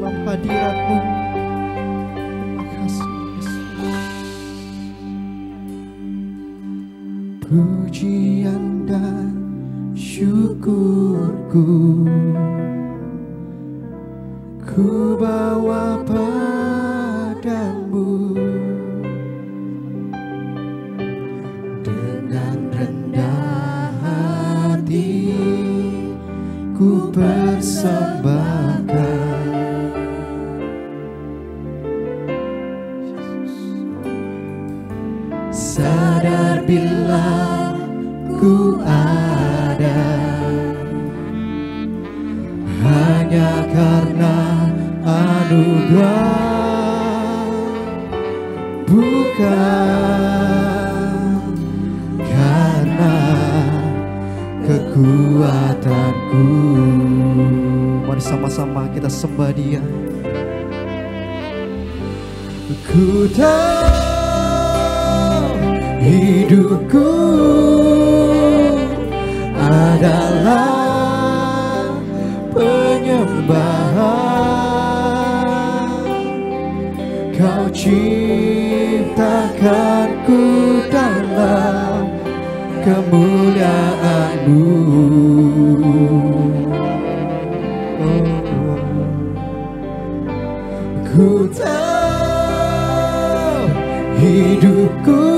dalam hadirat-Mu. Terima kasih Yesus. Pujian dan syukurku ku bawa padamu, dengan rendah hati ku persembahkan. Sadar bila ku ada hanya karena anugerah, bukan karena kekuatanku. Mari sama-sama kita sembah Dia. Ku tahu hidupku adalah penyembahan. Kau ciptakanku dalam kemuliaan-Mu. Ku tahu hidupku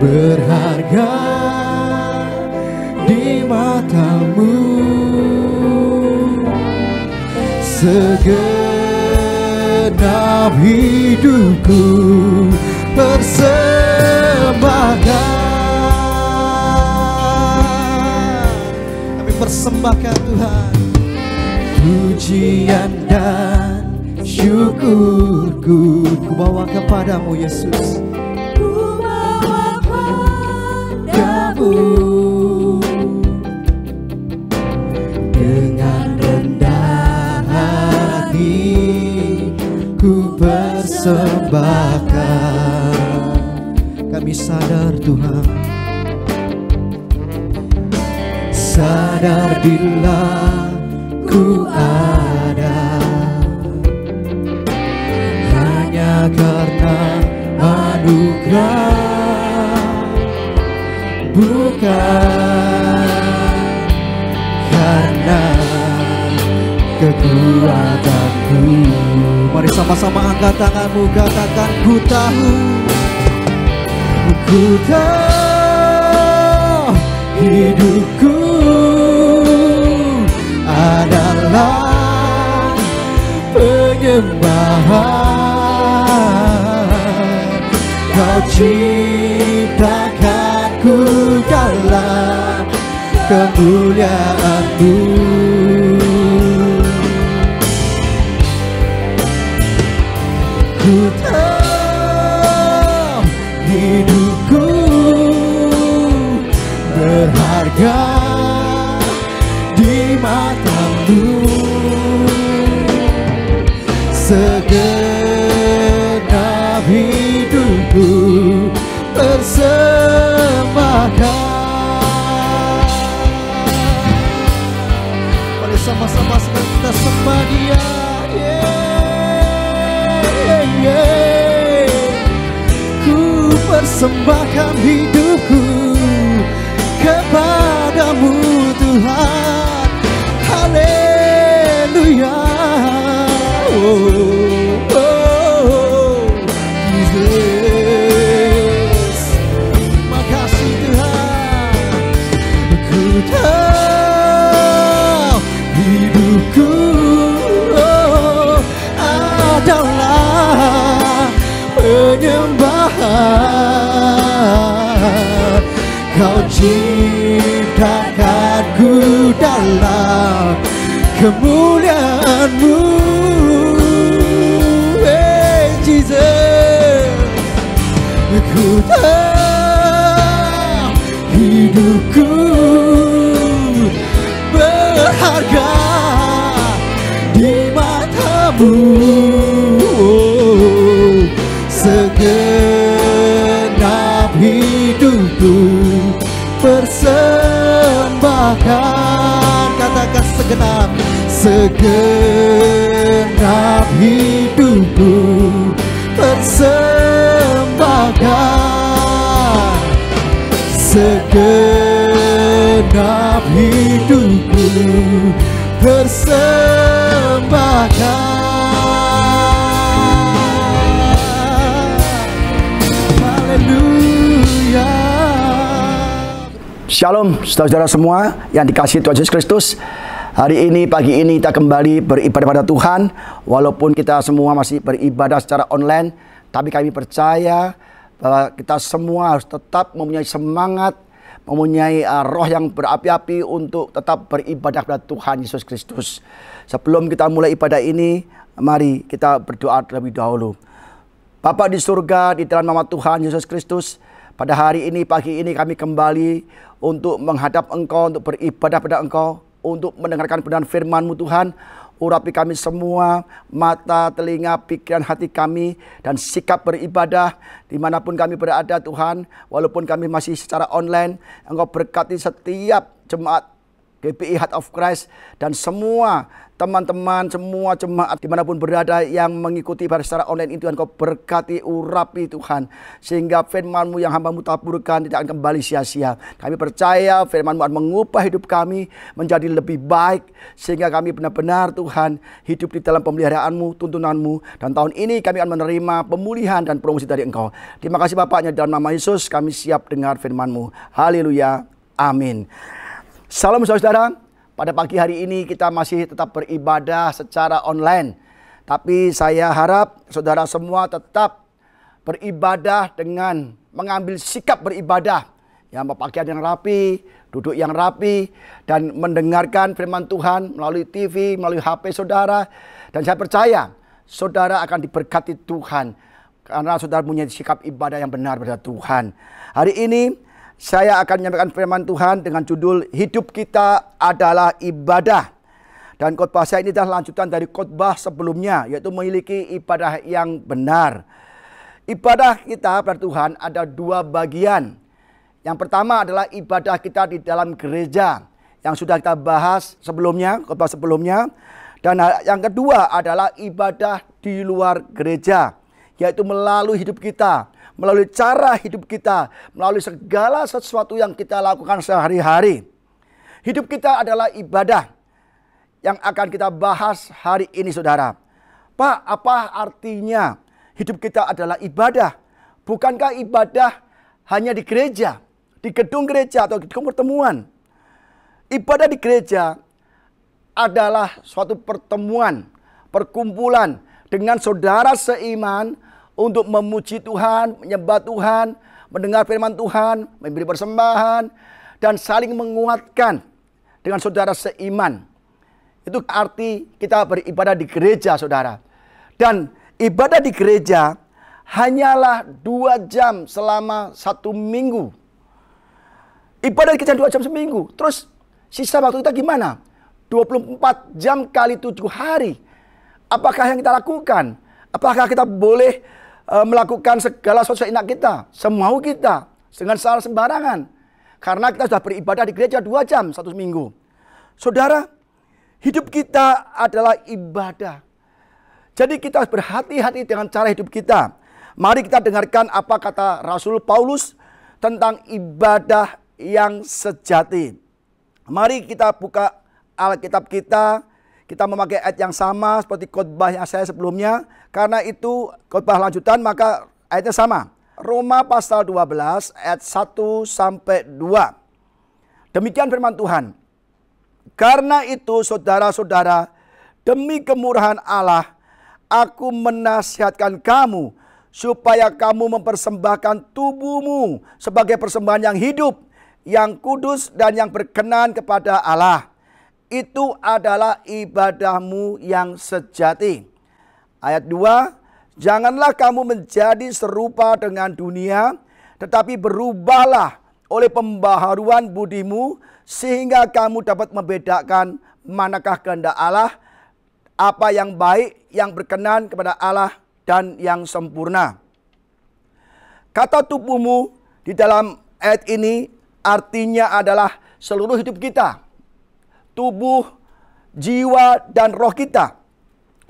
berharga di mata-Mu. Segenap hidupku persembahkan. Kami persembahkan Tuhan. Pujian dan syukurku ku bawa kepadamu Yesus. Ku bawa padamu, dengan rendah hati ku persembahkan. Kami sadar Tuhan, sadar bila ku ada hanya karena anugerah, bukan karena kekuatanku. Mari sama-sama angkat tanganmu, katakan ku tahu hidupku adalah penyembahan. Kau ciptakanku dalam kemuliaan-Mu. Ku tahu hidupku berharga di mata-Mu. Segenap hidupku persembahkan. Mari sama-sama kita sembah Dia. Ku persembahkan hidupku kepadamu Tuhan. Haleluya. Jesus, makasih Tuhan. Ku tahu hidupku adalah penyembahan. Kau ciptakanku dalam kemuliaan-Mu. Jesus, ku tahu hidupku berharga di mata-Mu. Segenap hidupku persembahkan. Katakan segenap segenap hidupku persembahkan, segenap hidupku persembahkan. Haleluya. Shalom saudara-saudara semua yang dikasihi Tuhan Yesus Kristus. Hari ini, pagi ini kita kembali beribadah pada Tuhan. Walaupun kita semua masih beribadah secara online, tapi kami percaya bahwa kita semua harus tetap mempunyai semangat, mempunyai roh yang berapi-api untuk tetap beribadah kepada Tuhan Yesus Kristus. Sebelum kita mulai ibadah ini, mari kita berdoa terlebih dahulu. Bapa di surga, di dalam nama Tuhan Yesus Kristus, pada hari ini, pagi ini kami kembali untuk menghadap Engkau, untuk beribadah pada Engkau, untuk mendengarkan kebenaran firman-Mu Tuhan. Urapi kami semua, mata, telinga, pikiran, hati kami, dan sikap beribadah dimanapun kami berada Tuhan. Walaupun kami masih secara online, Engkau berkati setiap jemaat GPI Heart of Christ dan semua teman-teman, semua jemaat dimanapun berada yang mengikuti pada secara online itu. Engkau berkati, urapi Tuhan, sehingga firman-Mu yang hamba-Mu taburkan tidak akan kembali sia-sia. Kami percaya firman-Mu akan mengubah hidup kami menjadi lebih baik, sehingga kami benar-benar Tuhan hidup di dalam pemeliharaan-Mu, tuntunan-Mu. Dan tahun ini kami akan menerima pemulihan dan promosi dari Engkau. Terima kasih Bapaknya, dalam nama Yesus kami siap dengar firman-Mu. Haleluya, amin. Salam saudara, pada pagi hari ini kita masih tetap beribadah secara online. Tapi saya harap saudara semua tetap beribadah dengan mengambil sikap beribadah. Yang berpakaian yang rapi, duduk yang rapi, dan mendengarkan firman Tuhan melalui TV, melalui HP saudara. Dan saya percaya saudara akan diberkati Tuhan, karena saudara punya sikap ibadah yang benar pada Tuhan. Hari ini saya akan menyampaikan firman Tuhan dengan judul Hidup Kita Adalah Ibadah. Dan khotbah saya ini adalah lanjutan dari khotbah sebelumnya, yaitu memiliki ibadah yang benar. Ibadah kita pada Tuhan ada dua bagian. Yang pertama adalah ibadah kita di dalam gereja, yang sudah kita bahas sebelumnya, khotbah sebelumnya. Dan yang kedua adalah ibadah di luar gereja, yaitu melalui hidup kita, melalui cara hidup kita, melalui segala sesuatu yang kita lakukan sehari-hari. Hidup kita adalah ibadah yang akan kita bahas hari ini saudara. Pak, apa artinya hidup kita adalah ibadah? Bukankah ibadah hanya di gereja, di gedung gereja atau di gedung pertemuan? Ibadah di gereja adalah suatu pertemuan, perkumpulan dengan saudara seiman untuk memuji Tuhan, menyembah Tuhan, mendengar firman Tuhan, memberi persembahan, dan saling menguatkan dengan saudara seiman. Itu arti kita beribadah di gereja saudara. Dan ibadah di gereja hanyalah 2 jam selama 1 minggu. Ibadah di gereja 2 jam seminggu. Terus sisa waktu kita gimana? 24 jam kali 7 hari. Apakah yang kita lakukan? Apakah kita boleh melakukan segala sesuatu seenak kita, semau kita, dengan salah sembarangan? Karena kita sudah beribadah di gereja 2 jam 1 minggu. Saudara, hidup kita adalah ibadah. Jadi kita harus berhati-hati dengan cara hidup kita. Mari kita dengarkan apa kata Rasul Paulus tentang ibadah yang sejati. Mari kita buka Alkitab kita. Kita memakai ayat yang sama seperti khotbah yang saya sebelumnya. Karena itu khotbah lanjutan, maka ayatnya sama. Roma pasal 12 ayat 1 sampai 2. Demikian firman Tuhan. Karena itu saudara-saudara, demi kemurahan Allah, aku menasihatkan kamu supaya kamu mempersembahkan tubuhmu sebagai persembahan yang hidup, yang kudus dan yang berkenan kepada Allah. Itu adalah ibadahmu yang sejati. Ayat 2, janganlah kamu menjadi serupa dengan dunia, tetapi berubahlah oleh pembaharuan budimu, sehingga kamu dapat membedakan manakah kehendak Allah, apa yang baik, yang berkenan kepada Allah, dan yang sempurna. Kata tubuhmu di dalam ayat ini artinya adalah seluruh hidup kita. Tubuh jiwa dan roh kita.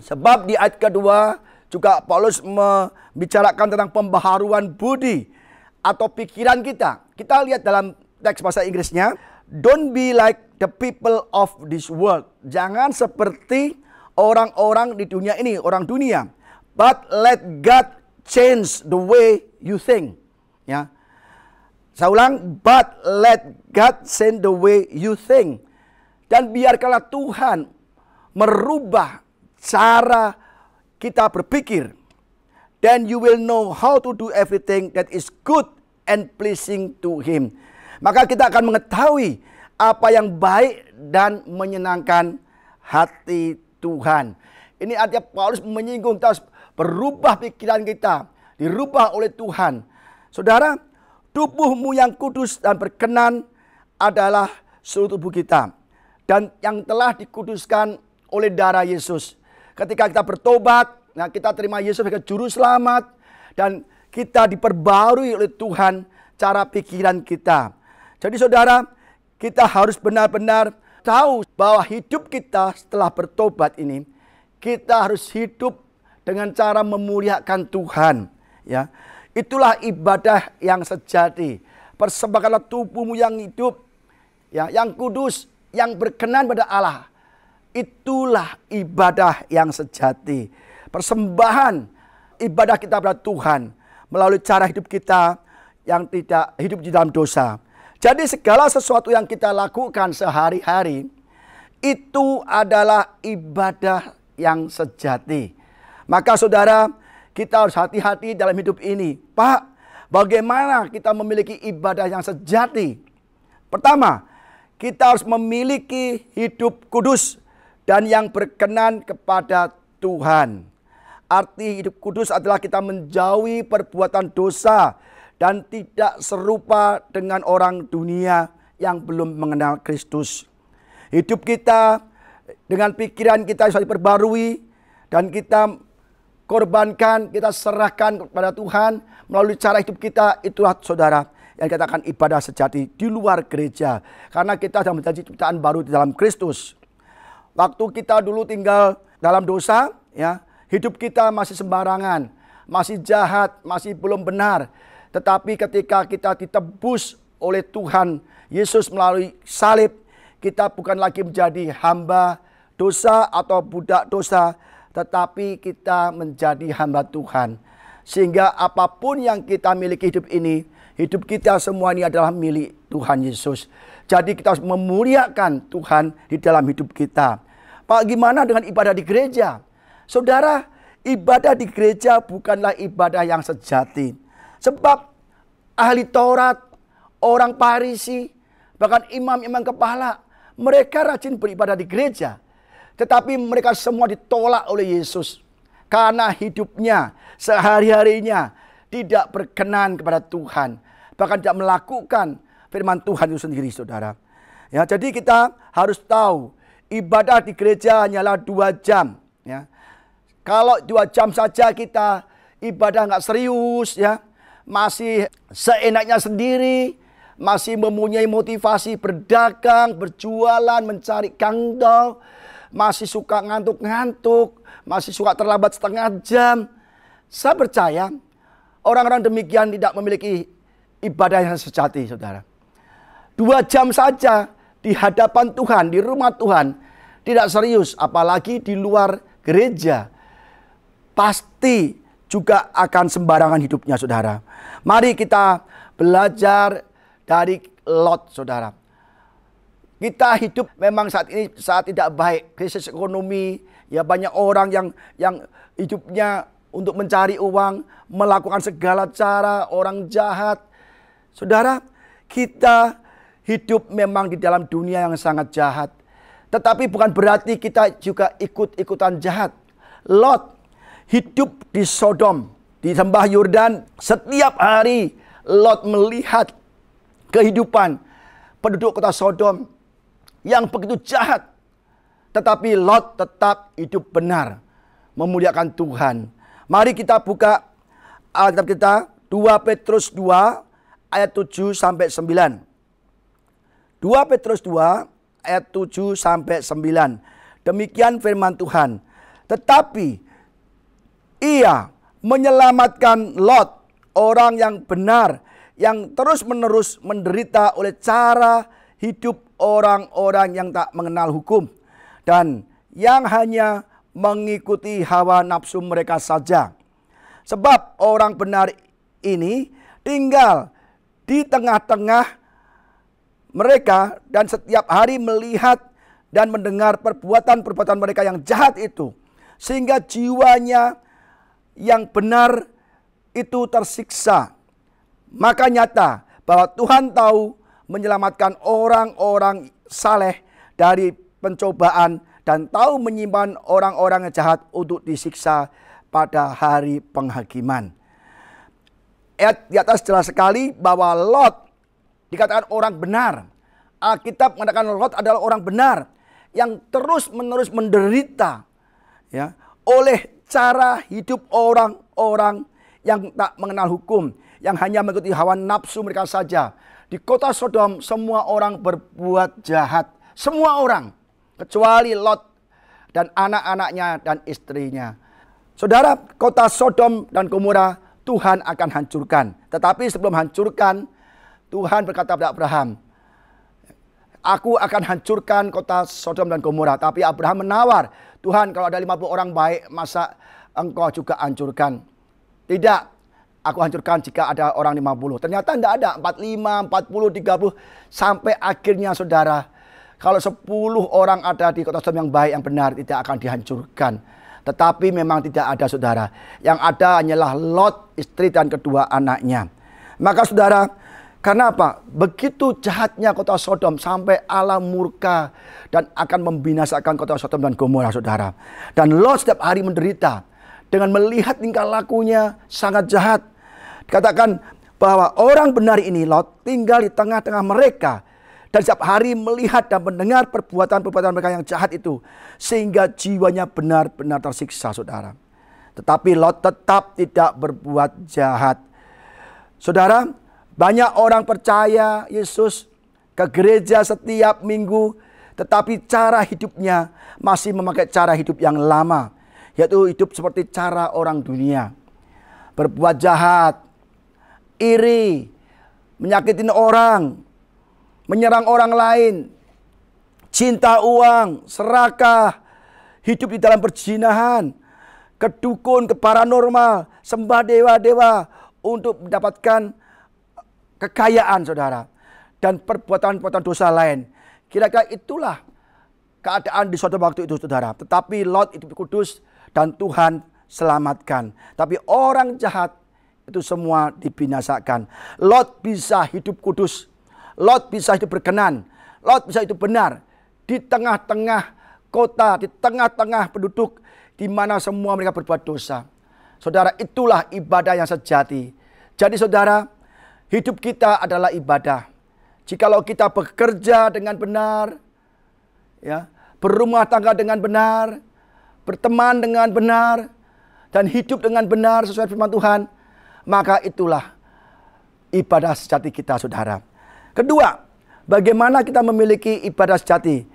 Sebab di ayat kedua juga Paulus membicarakan tentang pembaharuan budi atau pikiran kita. Kita lihat dalam teks bahasa Inggrisnya, don't be like the people of this world. Jangan seperti orang-orang di dunia ini, orang dunia. But let God change the way you think. Ya. Saya ulang, but let God change the way you think. Dan biarkanlah Tuhan merubah cara kita berpikir. Then you will know how to do everything that is good and pleasing to Him. Maka kita akan mengetahui apa yang baik dan menyenangkan hati Tuhan. Ini artinya Paulus menyinggung kita harus berubah pikiran kita, dirubah oleh Tuhan. Saudara, tubuhmu yang kudus dan berkenan adalah seluruh tubuh kita. Dan yang telah dikuduskan oleh darah Yesus. Ketika kita bertobat, nah kita terima Yesus sebagai juru selamat. Dan kita diperbarui oleh Tuhan cara pikiran kita. Jadi saudara, kita harus benar-benar tahu bahwa hidup kita setelah bertobat ini, kita harus hidup dengan cara memuliakan Tuhan. Ya, itulah ibadah yang sejati. Persembahkanlah tubuhmu yang hidup, ya, yang kudus, yang berkenan pada Allah. Itulah ibadah yang sejati. Persembahan ibadah kita pada Tuhan melalui cara hidup kita yang tidak hidup di dalam dosa. Jadi segala sesuatu yang kita lakukan sehari-hari itu adalah ibadah yang sejati. Maka saudara, kita harus hati-hati dalam hidup ini. Pak, bagaimana kita memiliki ibadah yang sejati? Pertama, kita harus memiliki hidup kudus dan yang berkenan kepada Tuhan. Arti hidup kudus adalah kita menjauhi perbuatan dosa dan tidak serupa dengan orang dunia yang belum mengenal Kristus. Hidup kita dengan pikiran kita harus diperbarui dan kita korbankan, kita serahkan kepada Tuhan melalui cara hidup kita. Itulah saudara yang dikatakan ibadah sejati di luar gereja. Karena kita sudah menjadi ciptaan baru di dalam Kristus. Waktu kita dulu tinggal dalam dosa, ya, hidup kita masih sembarangan, masih jahat, masih belum benar. Tetapi ketika kita ditebus oleh Tuhan Yesus melalui salib, kita bukan lagi menjadi hamba dosa atau budak dosa, tetapi kita menjadi hamba Tuhan. Sehingga apapun yang kita miliki hidup ini, hidup kita semua ini adalah milik Tuhan Yesus. Jadi kita harus memuliakan Tuhan di dalam hidup kita. Pak, gimana dengan ibadah di gereja? Saudara, ibadah di gereja bukanlah ibadah yang sejati. Sebab ahli Taurat, orang Farisi, bahkan imam-imam kepala, mereka rajin beribadah di gereja. Tetapi mereka semua ditolak oleh Yesus. Karena hidupnya, sehari-harinya tidak berkenan kepada Tuhan. Bahkan tidak melakukan firman Tuhan itu sendiri, saudara. Ya, jadi kita harus tahu, ibadah di gereja hanyalah 2 jam. Ya. Kalau 2 jam saja kita ibadah nggak serius, ya, masih seenaknya sendiri, masih mempunyai motivasi berdagang, berjualan, mencari kangdol, masih suka ngantuk-ngantuk, masih suka terlambat setengah jam. Saya percaya orang-orang demikian tidak memiliki ibadah yang sejati, saudara. 2 jam saja di hadapan Tuhan, di rumah Tuhan, tidak serius, apalagi di luar gereja, pasti juga akan sembarangan hidupnya, saudara. Mari kita belajar dari Lot, saudara. Kita hidup memang saat ini saat tidak baik, krisis ekonomi, ya, banyak orang yang hidupnya untuk mencari uang, melakukan segala cara, orang jahat. Saudara, kita hidup memang di dalam dunia yang sangat jahat. Tetapi bukan berarti kita juga ikut-ikutan jahat. Lot hidup di Sodom, di lembah Yordan. Setiap hari Lot melihat kehidupan penduduk kota Sodom yang begitu jahat. Tetapi Lot tetap hidup benar, memuliakan Tuhan. Mari kita buka Alkitab kita, 2 Petrus 2 ayat 7 sampai 9. 2 Petrus 2 ayat 7 sampai 9. Demikian firman Tuhan. Tetapi ia menyelamatkan Lot, orang yang benar, yang terus-menerus menderita oleh cara hidup orang-orang yang tak mengenal hukum dan yang hanya mengikuti hawa nafsu mereka saja. Sebab orang benar ini tinggal di tengah-tengah mereka dan setiap hari melihat dan mendengar perbuatan-perbuatan mereka yang jahat itu, sehingga jiwanya yang benar itu tersiksa. Maka nyata bahwa Tuhan tahu menyelamatkan orang-orang saleh dari pencobaan dan tahu menyimpan orang-orang yang jahat untuk disiksa pada hari penghakiman. Ayat di atas jelas sekali bahwa Lot dikatakan orang benar. Alkitab mengatakan Lot adalah orang benar yang terus-menerus menderita ya, oleh cara hidup orang-orang yang tak mengenal hukum, yang hanya mengikuti hawa nafsu mereka saja. Di kota Sodom semua orang berbuat jahat. Semua orang. Kecuali Lot dan anak-anaknya dan istrinya. Saudara, kota Sodom dan Gomora Tuhan akan hancurkan. Tetapi sebelum hancurkan, Tuhan berkata kepada Abraham, aku akan hancurkan kota Sodom dan Gomora. Tapi Abraham menawar, Tuhan kalau ada 50 orang baik, masa engkau juga hancurkan? Tidak, aku hancurkan jika ada orang 50. Ternyata tidak ada, 45, 40, 30. Sampai akhirnya saudara, kalau 10 orang ada di kota Sodom yang baik, yang benar, tidak akan dihancurkan. Tetapi memang tidak ada saudara. Yang ada hanyalah Lot, istri dan kedua anaknya. Maka saudara, karena apa? Begitu jahatnya kota Sodom sampai Allah murka dan akan membinasakan kota Sodom dan Gomora saudara. Dan Lot setiap hari menderita dengan melihat tingkah lakunya sangat jahat. Dikatakan bahwa orang benar ini Lot tinggal di tengah-tengah mereka. Dan setiap hari melihat dan mendengar perbuatan-perbuatan mereka yang jahat itu. Sehingga jiwanya benar-benar tersiksa saudara. Tetapi Lot tetap tidak berbuat jahat. Saudara, banyak orang percaya Yesus ke gereja setiap minggu. Tetapi cara hidupnya masih memakai cara hidup yang lama. Yaitu hidup seperti cara orang dunia. Berbuat jahat, iri, menyakitin orang, menyerang orang lain, cinta uang, serakah, hidup di dalam perzinahan, kedukun, ke paranormal, sembah dewa-dewa untuk mendapatkan kekayaan saudara. Dan perbuatan-perbuatan dosa lain. Kira-kira itulah keadaan di suatu waktu itu saudara. Tetapi Lot itu kudus dan Tuhan selamatkan. Tapi orang jahat itu semua dibinasakan. Lot bisa hidup kudus. Lot bisa hidup berkenan. Lot bisa hidup benar. Di tengah-tengah kota, di tengah-tengah penduduk, di mana semua mereka berbuat dosa. Saudara, itulah ibadah yang sejati. Jadi saudara, hidup kita adalah ibadah. Jikalau kita bekerja dengan benar, ya, berumah tangga dengan benar, berteman dengan benar, dan hidup dengan benar sesuai firman Tuhan, maka itulah ibadah sejati kita saudara. Kedua, bagaimana kita memiliki ibadah sejati?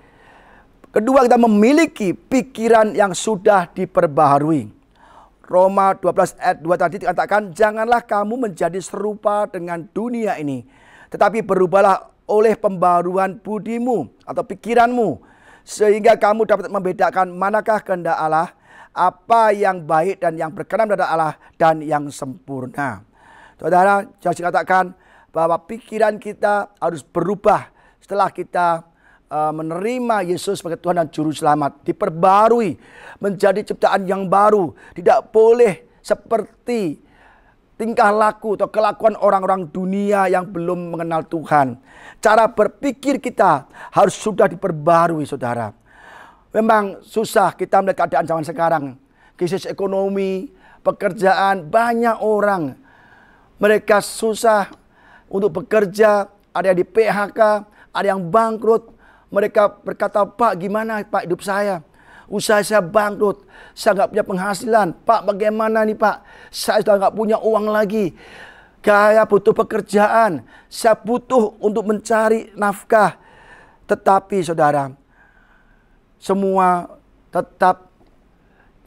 Kedua, kita memiliki pikiran yang sudah diperbaharui. Roma 12 ayat 2 tadi dikatakan, janganlah kamu menjadi serupa dengan dunia ini, tetapi berubahlah oleh pembaharuan budimu atau pikiranmu, sehingga kamu dapat membedakan manakah kehendak Allah, apa yang baik dan yang berkenan pada Allah dan yang sempurna. Saudara, saya dikatakan bahwa pikiran kita harus berubah setelah kita menerima Yesus sebagai Tuhan dan Juru Selamat. Diperbarui menjadi ciptaan yang baru. Tidak boleh seperti tingkah laku atau kelakuan orang-orang dunia yang belum mengenal Tuhan. Cara berpikir kita harus sudah diperbarui saudara. Memang susah kita melihat keadaan zaman sekarang. Krisis ekonomi, pekerjaan, banyak orang. Mereka susah untuk bekerja, ada yang di PHK, ada yang bangkrut. Mereka berkata, Pak gimana Pak hidup saya? Usaha saya bangkrut, saya nggak punya penghasilan. Pak bagaimana nih Pak? Saya sudah nggak punya uang lagi. Saya butuh pekerjaan, saya butuh untuk mencari nafkah. Tetapi saudara, semua tetap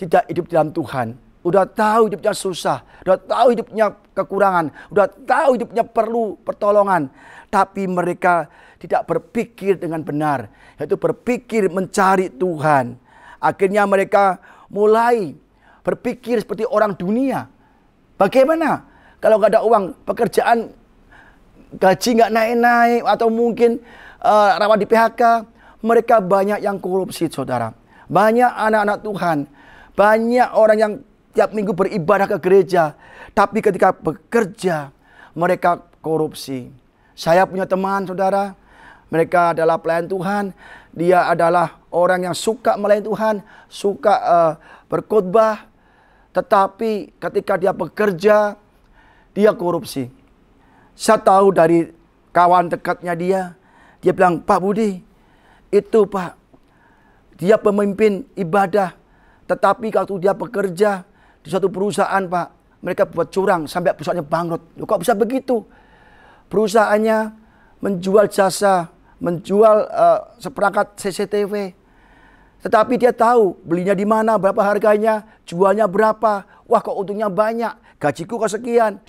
tidak hidup dalam Tuhan. Udah tahu hidupnya susah, udah tahu hidupnya kekurangan, udah tahu hidupnya perlu pertolongan. Tapi mereka tidak berpikir dengan benar, yaitu berpikir mencari Tuhan. Akhirnya mereka mulai berpikir seperti orang dunia. Bagaimana kalau nggak ada uang, pekerjaan, gaji nggak naik-naik, atau mungkin rawan di PHK. Mereka banyak yang korupsi, saudara. Banyak anak-anak Tuhan, banyak orang yang tiap minggu beribadah ke gereja, tapi ketika bekerja mereka korupsi. Saya punya teman, saudara, mereka adalah pelayan Tuhan. Dia adalah orang yang suka melayani Tuhan, suka berkhotbah, tetapi ketika dia bekerja, dia korupsi. Saya tahu dari kawan dekatnya dia bilang, Pak Budi, itu Pak, dia pemimpin ibadah, tetapi waktu dia bekerja di suatu perusahaan, Pak, mereka buat curang sampai perusahaannya bangkrut. Loh, kok bisa begitu? Perusahaannya menjual jasa, menjual seperangkat CCTV. Tetapi dia tahu belinya di mana, berapa harganya, jualnya berapa. Wah, kok untungnya banyak, gajiku kok sekian.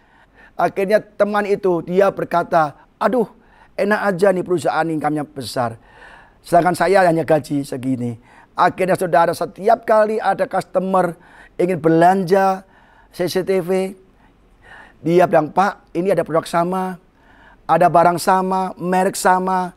Akhirnya teman itu dia berkata, aduh, enak aja nih perusahaan income-nya besar, sedangkan saya hanya gaji segini. Akhirnya saudara, setiap kali ada customer ingin belanja CCTV, dia bilang, Pak, ini ada produk sama, ada barang sama, merek sama,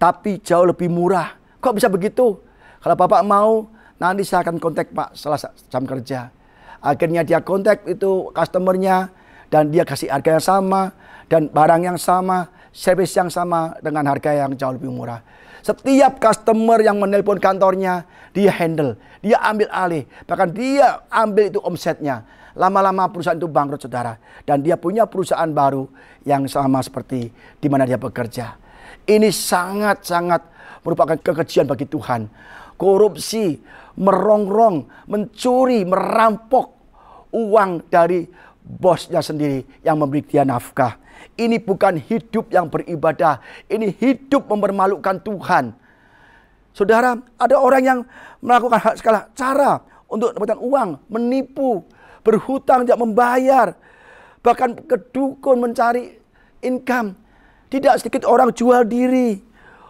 tapi jauh lebih murah. Kok bisa begitu? Kalau Bapak mau, nanti saya akan kontak Pak setelah jam kerja. Akhirnya dia kontak itu customernya, dan dia kasih harga yang sama, dan barang yang sama, servis yang sama, dengan harga yang jauh lebih murah. Setiap customer yang menelpon kantornya, dia handle, dia ambil alih, bahkan dia ambil itu omsetnya. Lama-lama perusahaan itu bangkrut, saudara. Dan dia punya perusahaan baru yang sama seperti di mana dia bekerja. Ini sangat-sangat merupakan kekejian bagi Tuhan. Korupsi, merongrong, mencuri, merampok uang dari bosnya sendiri yang memberi dia nafkah. Ini bukan hidup yang beribadah. Ini hidup mempermalukan Tuhan. Saudara, ada orang yang melakukan segala cara untuk mendapatkan uang, menipu, berhutang tidak membayar, bahkan ke dukun mencari income. Tidak sedikit orang jual diri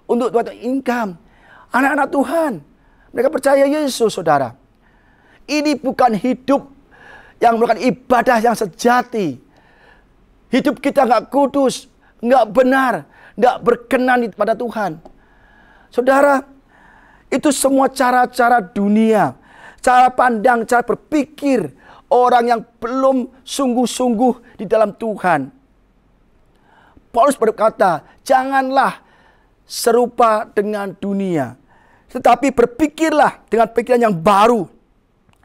untuk mendapatkan income. Anak-anak Tuhan, mereka percaya Yesus, saudara. Ini bukan hidup yang merupakan ibadah yang sejati. Hidup kita nggak kudus, nggak benar, nggak berkenan pada Tuhan. Saudara, itu semua cara-cara dunia, cara pandang, cara berpikir orang yang belum sungguh-sungguh di dalam Tuhan. Paulus berkata, janganlah serupa dengan dunia, tetapi berpikirlah dengan pikiran yang baru,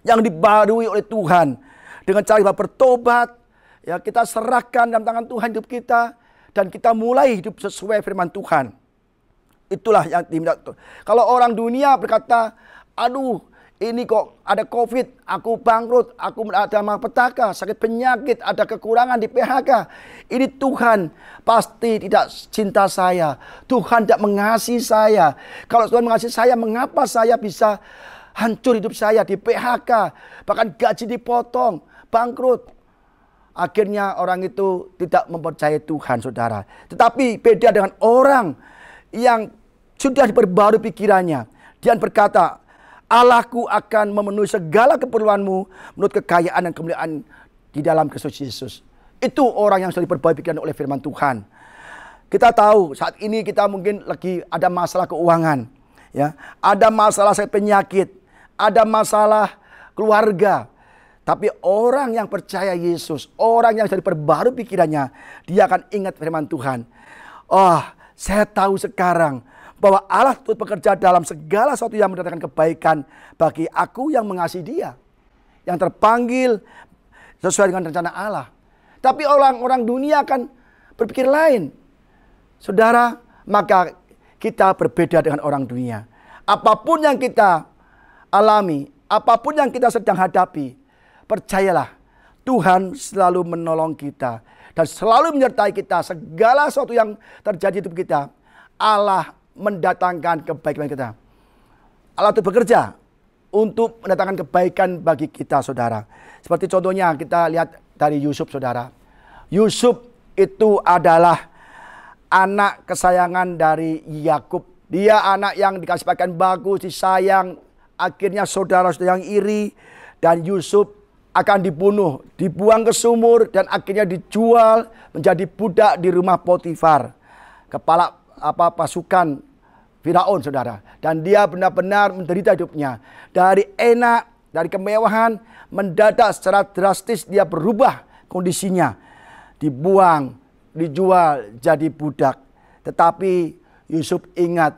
yang dibarui oleh Tuhan, dengan cara kita bertobat. Ya, kita serahkan dalam tangan Tuhan hidup kita, dan kita mulai hidup sesuai firman Tuhan. Itulah yang diminta. Kalau orang dunia berkata, aduh, ini kok ada COVID, aku bangkrut, aku ada malapetaka, sakit penyakit, ada kekurangan di PHK. Ini Tuhan pasti tidak cinta saya. Tuhan tidak mengasihi saya. Kalau Tuhan mengasihi saya, mengapa saya bisa hancur hidup saya di PHK, bahkan gaji dipotong, bangkrut. Akhirnya orang itu tidak mempercayai Tuhan, saudara. Tetapi beda dengan orang yang sudah diperbarui pikirannya. Dia berkata, Allahku akan memenuhi segala keperluanmu menurut kekayaan dan kemuliaan di dalam Kristus Yesus. Itu orang yang sudah diperbarui pikiran oleh firman Tuhan. Kita tahu saat ini kita mungkin lagi ada masalah keuangan, ya, ada masalah sakit penyakit, ada masalah keluarga. Tapi orang yang percaya Yesus, orang yang sudah diperbarui pikirannya, dia akan ingat firman Tuhan. Oh, saya tahu sekarang bahwa Allah turut bekerja dalam segala sesuatu yang mendatangkan kebaikan bagi aku yang mengasihi Dia, yang terpanggil sesuai dengan rencana Allah. Tapi orang-orang dunia akan berpikir lain. Saudara, maka kita berbeda dengan orang dunia. Apapun yang kita alami, apapun yang kita sedang hadapi, percayalah, Tuhan selalu menolong kita dan selalu menyertai kita. Segala sesuatu yang terjadi di hidup kita, Allah mendatangkan kebaikan kita. Allah itu bekerja untuk mendatangkan kebaikan bagi kita, saudara. Seperti contohnya kita lihat dari Yusuf, saudara. Yusuf itu adalah anak kesayangan dari Yakub. Dia anak yang dikasih pakaian bagus, disayang. Akhirnya saudara-saudara yang iri, dan Yusuf akan dibunuh, dibuang ke sumur, dan akhirnya dijual menjadi budak di rumah Potifar, kepala pasukan Firaun, saudara. Dan dia benar-benar menderita hidupnya. Dari enak, dari kemewahan, mendadak secara drastis dia berubah kondisinya. Dibuang, dijual jadi budak. Tetapi Yusuf ingat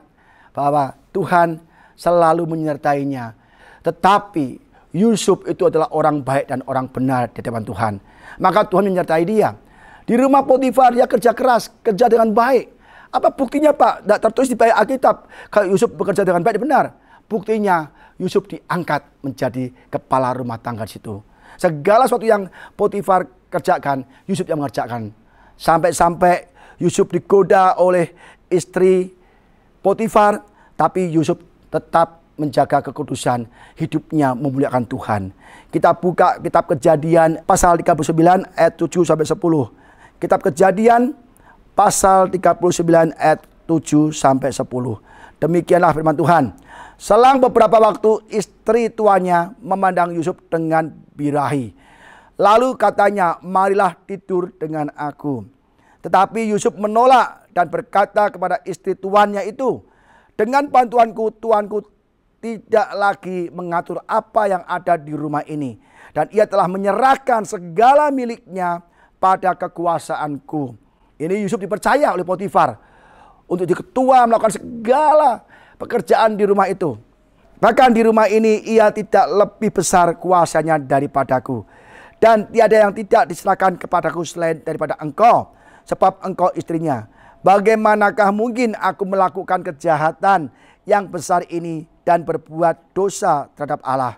bahwa Tuhan selalu menyertainya. Tetapi Yusuf itu adalah orang baik dan orang benar di hadapan Tuhan. Maka Tuhan menyertai dia. Di rumah Potifar dia kerja keras, kerja dengan baik. Apa buktinya, Pak? Tidak tertulis di baik Alkitab kalau Yusuf bekerja dengan baik dan benar. Buktinya Yusuf diangkat menjadi kepala rumah tangga di situ. Segala sesuatu yang Potifar kerjakan, Yusuf yang mengerjakan. Sampai-sampai Yusuf digoda oleh istri Potifar, tapi Yusuf tetap menjaga kekudusan, hidupnya memuliakan Tuhan. Kita buka kitab Kejadian pasal 39 ayat 7 sampai 10. Kitab Kejadian pasal 39 ayat 7 sampai 10. Demikianlah firman Tuhan. Selang beberapa waktu istri tuannya memandang Yusuf dengan birahi. Lalu katanya, marilah tidur dengan aku. Tetapi Yusuf menolak dan berkata kepada istri tuannya itu, dengan bantuanku, tuanku tidak lagi mengatur apa yang ada di rumah ini. Dan ia telah menyerahkan segala miliknya pada kekuasaanku. Ini Yusuf dipercaya oleh Potifar untuk jadi ketua, melakukan segala pekerjaan di rumah itu. Bahkan di rumah ini ia tidak lebih besar kuasanya daripadaku. Dan tiada yang tidak diserahkan kepadaku selain daripada engkau, sebab engkau istrinya. Bagaimanakah mungkin aku melakukan kejahatan yang besar ini dan berbuat dosa terhadap Allah?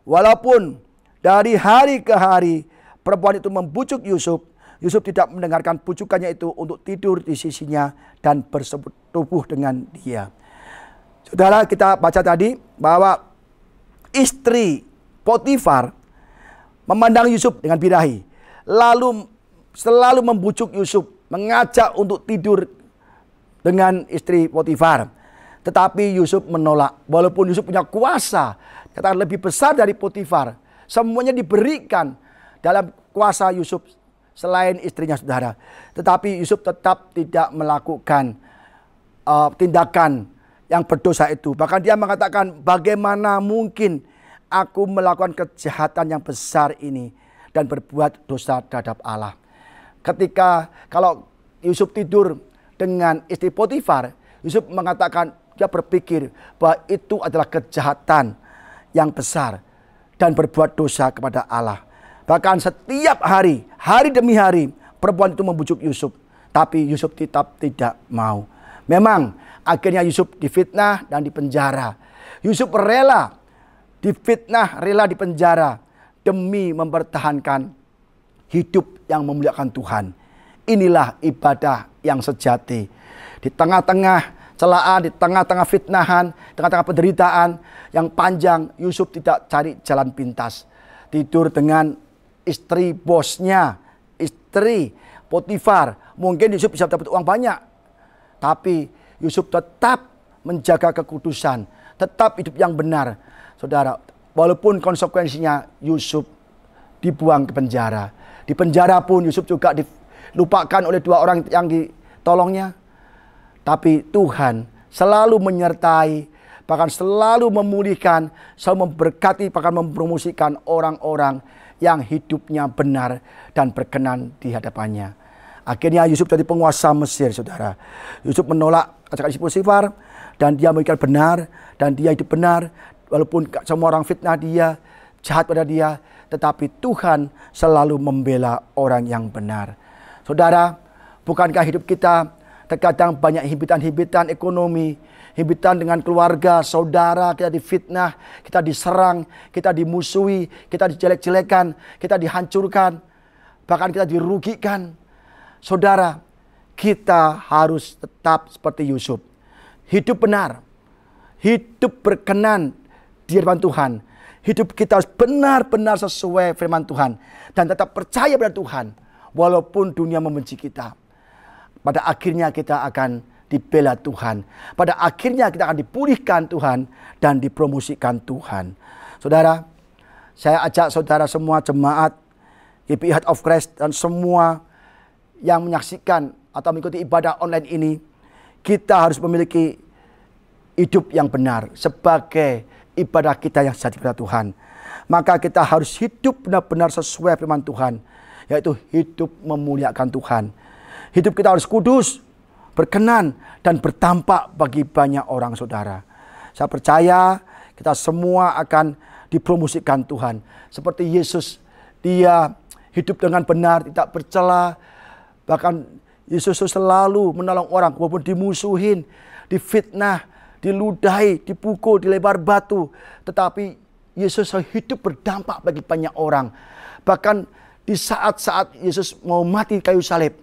Walaupun dari hari ke hari perempuan itu membujuk Yusuf, Yusuf tidak mendengarkan bujukannya itu untuk tidur di sisinya dan bersetubuh dengan dia. Saudara, kita baca tadi bahwa istri Potifar memandang Yusuf dengan birahi, lalu selalu membujuk Yusuf, mengajak untuk tidur dengan istri Potifar. Tetapi Yusuf menolak. Walaupun Yusuf punya kuasa, katakan lebih besar dari Potifar, semuanya diberikan dalam kuasa Yusuf selain istrinya, saudara. Tetapi Yusuf tetap tidak melakukan tindakan yang berdosa itu. Bahkan dia mengatakan, bagaimana mungkin aku melakukan kejahatan yang besar ini dan berbuat dosa terhadap Allah. Ketika kalau Yusuf tidur dengan istri Potifar, Yusuf mengatakan, dia berpikir bahwa itu adalah kejahatan yang besar dan berbuat dosa kepada Allah. Bahkan setiap hari, hari demi hari, perempuan itu membujuk Yusuf. Tapi Yusuf tetap tidak mau. Memang akhirnya Yusuf difitnah dan dipenjara. Yusuf rela difitnah, rela dipenjara demi mempertahankan hidup yang memuliakan Tuhan. Inilah ibadah yang sejati. Di tengah-tengah celaan, di tengah-tengah fitnahan, tengah-tengah penderitaan yang panjang, Yusuf tidak cari jalan pintas. Tidur dengan istri bosnya, istri Potifar. Mungkin Yusuf bisa dapat uang banyak, tapi Yusuf tetap menjaga kekudusan, tetap hidup yang benar. Saudara, walaupun konsekuensinya Yusuf dibuang ke penjara. Di penjara pun Yusuf juga dilupakan oleh dua orang yang ditolongnya. Tapi Tuhan selalu menyertai, bahkan selalu memulihkan, selalu memberkati, bahkan mempromosikan orang-orang yang hidupnya benar dan berkenan di hadapannya. Akhirnya Yusuf jadi penguasa Mesir, saudara. Yusuf menolak ajakan si Potifar dan dia memikir benar dan dia hidup benar. Walaupun semua orang fitnah dia, jahat pada dia, tetapi Tuhan selalu membela orang yang benar. Saudara, bukankah hidup kita terkadang banyak himpitan-himpitan ekonomi, himpitan dengan keluarga, saudara, kita difitnah, kita diserang, kita dimusuhi, kita dijelek-jelekan, kita dihancurkan, bahkan kita dirugikan. Saudara, kita harus tetap seperti Yusuf. Hidup benar, hidup berkenan di hadapan Tuhan. Hidup kita harus benar-benar sesuai firman Tuhan. Dan tetap percaya pada Tuhan. Walaupun dunia membenci kita. Pada akhirnya kita akan dibela Tuhan. Pada akhirnya kita akan dipulihkan Tuhan. Dan dipromosikan Tuhan. Saudara, saya ajak saudara semua jemaat GPI Heart of Christ dan semua yang menyaksikan atau mengikuti ibadah online ini. Kita harus memiliki hidup yang benar sebagai ibadah kita yang sejati kepada Tuhan. Maka kita harus hidup benar-benar sesuai firman Tuhan. Yaitu hidup memuliakan Tuhan. Hidup kita harus kudus, berkenan, dan bertampak bagi banyak orang, saudara. Saya percaya kita semua akan dipromosikan Tuhan. Seperti Yesus, dia hidup dengan benar, tidak bercela. Bahkan Yesus selalu menolong orang walaupun dimusuhin, difitnah, diludahi, dipukul, dilempar batu. Tetapi Yesus hidup berdampak bagi banyak orang. Bahkan di saat-saat Yesus mau mati kayu salib,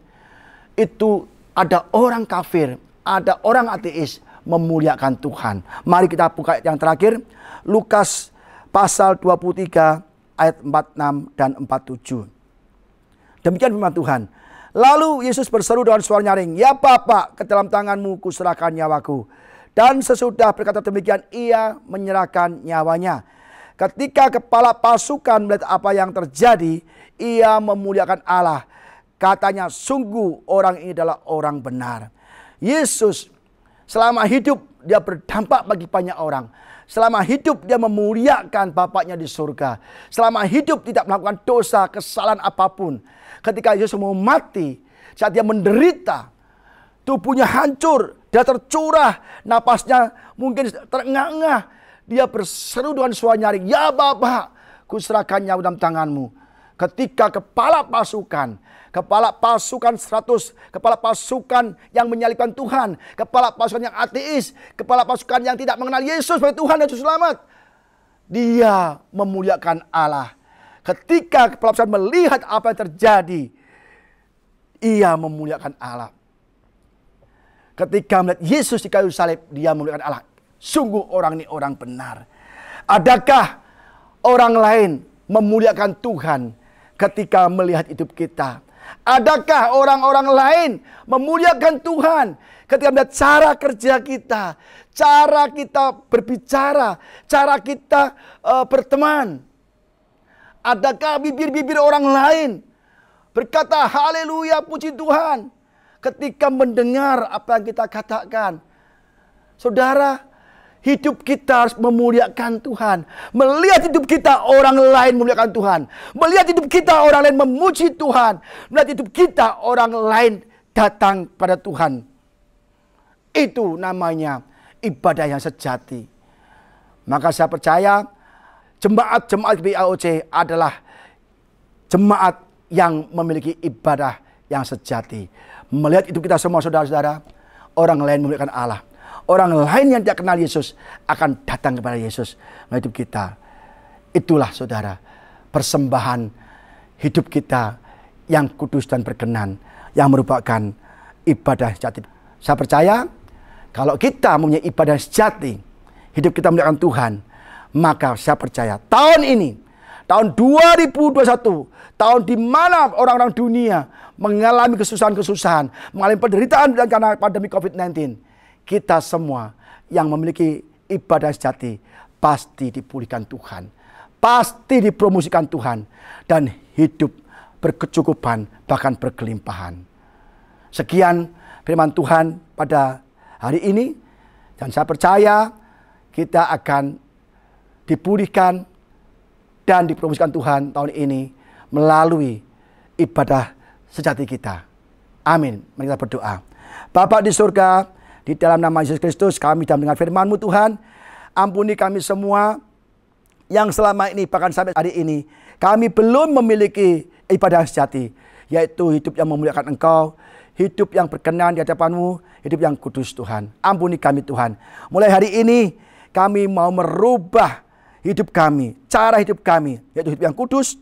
itu ada orang kafir, ada orang ateis memuliakan Tuhan. Mari kita buka yang terakhir, Lukas pasal 23 ayat 46 dan 47. Demikian firman Tuhan. Lalu Yesus berseru dengan suara nyaring, "Ya Bapa, ke dalam tanganmu kuserahkan nyawaku." Dan sesudah berkata demikian, ia menyerahkan nyawanya. Ketika kepala pasukan melihat apa yang terjadi, ia memuliakan Allah. Katanya, sungguh orang ini adalah orang benar. Yesus selama hidup dia berdampak bagi banyak orang. Selama hidup dia memuliakan Bapaknya di surga. Selama hidup tidak melakukan dosa, kesalahan apapun. Ketika Yesus mau mati, saat dia menderita, tubuhnya hancur, dia tercurah, napasnya mungkin terengah-engah. Dia berseru dengan suara nyaring, "Ya Bapa, kuserahkan nyawa dalam tanganmu." Ketika kepala pasukan 100, kepala pasukan yang menyalibkan Tuhan, kepala pasukan yang ateis, kepala pasukan yang tidak mengenal Yesus sebagai Tuhan dan Juru Selamat, dia memuliakan Allah. Ketika kepala pasukan melihat apa yang terjadi, ia memuliakan Allah. Ketika melihat Yesus di kayu salib, dia memuliakan Allah. Sungguh orang ini orang benar. Adakah orang lain memuliakan Tuhan ketika melihat hidup kita? Adakah orang-orang lain memuliakan Tuhan ketika melihat cara kerja kita, cara kita berbicara, cara kita berteman? Adakah bibir-bibir orang lain berkata haleluya, puji Tuhan ketika mendengar apa yang kita katakan? Saudara, hidup kita harus memuliakan Tuhan. Melihat hidup kita orang lain memuliakan Tuhan. Melihat hidup kita orang lain memuji Tuhan. Melihat hidup kita orang lain datang pada Tuhan. Itu namanya ibadah yang sejati. Maka saya percaya jemaat-jemaat GPI AOC adalah jemaat yang memiliki ibadah yang sejati. Melihat hidup kita semua, saudara-saudara, orang lain memuliakan Allah. Orang lain yang tidak kenal Yesus akan datang kepada Yesus melalui hidup kita. Itulah, saudara, persembahan hidup kita yang kudus dan berkenan, yang merupakan ibadah sejati. Saya percaya kalau kita mempunyai ibadah sejati, hidup kita memuliakan Tuhan, maka saya percaya tahun ini, tahun 2021, tahun di mana orang-orang dunia mengalami kesusahan-kesusahan, mengalami penderitaan dan karena pandemi COVID-19, kita semua yang memiliki ibadah sejati pasti dipulihkan Tuhan, pasti dipromosikan Tuhan, dan hidup berkecukupan bahkan berkelimpahan. Sekian firman Tuhan pada hari ini, dan saya percaya kita akan dipulihkan dan dipromosikan Tuhan tahun ini melalui ibadah sejati kita. Amin. Mari kita berdoa. Bapa di surga, di dalam nama Yesus Kristus kami dalam mendengar firman-Mu Tuhan. Ampuni kami semua yang selama ini bahkan sampai hari ini kami belum memiliki ibadah sejati, yaitu hidup yang memuliakan Engkau, hidup yang berkenan di hadapan-Mu, hidup yang kudus Tuhan. Ampuni kami Tuhan. Mulai hari ini kami mau merubah hidup kami, cara hidup kami, yaitu hidup yang kudus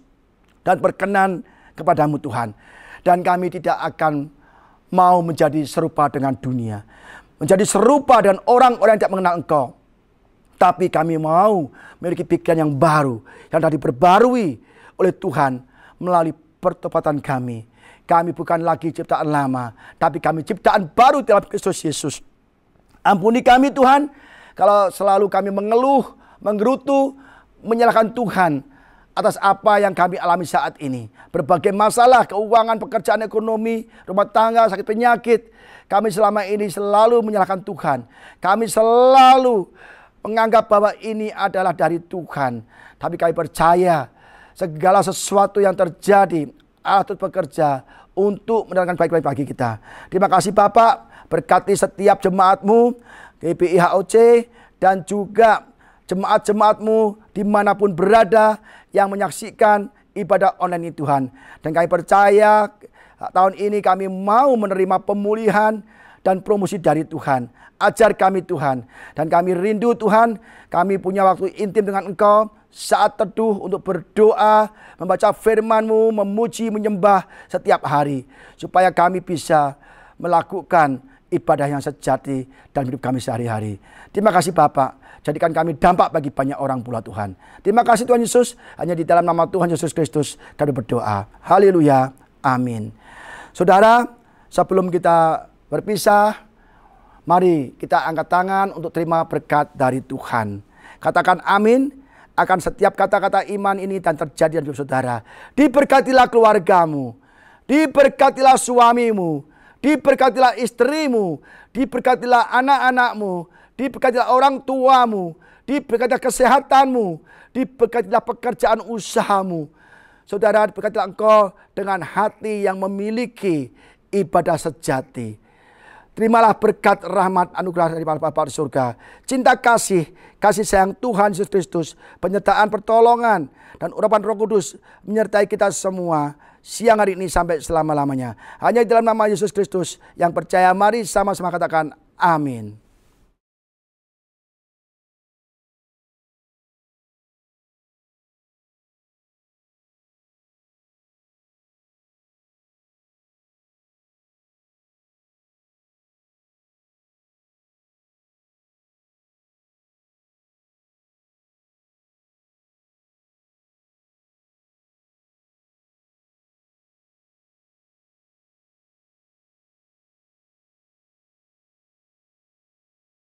dan berkenan kepada-Mu Tuhan. Dan kami tidak akan mau menjadi serupa dengan dunia, menjadi serupa dengan orang-orang yang tidak mengenal Engkau. Tapi kami mau memiliki pikiran yang baru, yang telah diperbarui oleh Tuhan melalui pertobatan kami. Kami bukan lagi ciptaan lama, tapi kami ciptaan baru dalam Kristus Yesus. Ampuni kami Tuhan, kalau selalu kami mengeluh, menggerutu, menyalahkan Tuhan atas apa yang kami alami saat ini. Berbagai masalah, keuangan, pekerjaan, ekonomi, rumah tangga, sakit penyakit. Kami selama ini selalu menyalahkan Tuhan. Kami selalu menganggap bahwa ini adalah dari Tuhan. Tapi kami percaya segala sesuatu yang terjadi Allah turut bekerja untuk mendatangkan baik-baik bagi kita. Terima kasih Bapak, berkati setiap jemaat-Mu, GPI HOC, dan juga jemaat-jemaat-Mu dimanapun berada yang menyaksikan ibadah online ini Tuhan. Dan kami percaya tahun ini kami mau menerima pemulihan dan promosi dari Tuhan. Ajar kami Tuhan. Dan kami rindu Tuhan, kami punya waktu intim dengan Engkau, saat teduh untuk berdoa, membaca firman-Mu, memuji, menyembah setiap hari. Supaya kami bisa melakukan ibadah yang sejati dalam hidup kami sehari-hari. Terima kasih Bapak. Jadikan kami dampak bagi banyak orang pula Tuhan. Terima kasih Tuhan Yesus. Hanya di dalam nama Tuhan Yesus Kristus kami berdoa. Haleluya. Amin. Saudara, sebelum kita berpisah, mari kita angkat tangan untuk terima berkat dari Tuhan. Katakan amin akan setiap kata-kata iman ini dan terjadi dalam hidup saudara. Diberkatilah keluargamu, diberkatilah suamimu, diberkatilah istrimu, diberkatilah anak-anakmu, diberkatilah orang tuamu, diberkatilah kesehatanmu, diberkatilah pekerjaan usahamu. Saudara, diberkatilah engkau dengan hati yang memiliki ibadah sejati. Terimalah berkat rahmat anugerah dari Bapa di surga, cinta kasih sayang Tuhan Yesus Kristus, penyertaan pertolongan dan urapan Roh Kudus menyertai kita semua siang hari ini sampai selama-lamanya. Hanya di dalam nama Yesus Kristus yang percaya, mari sama-sama katakan amin.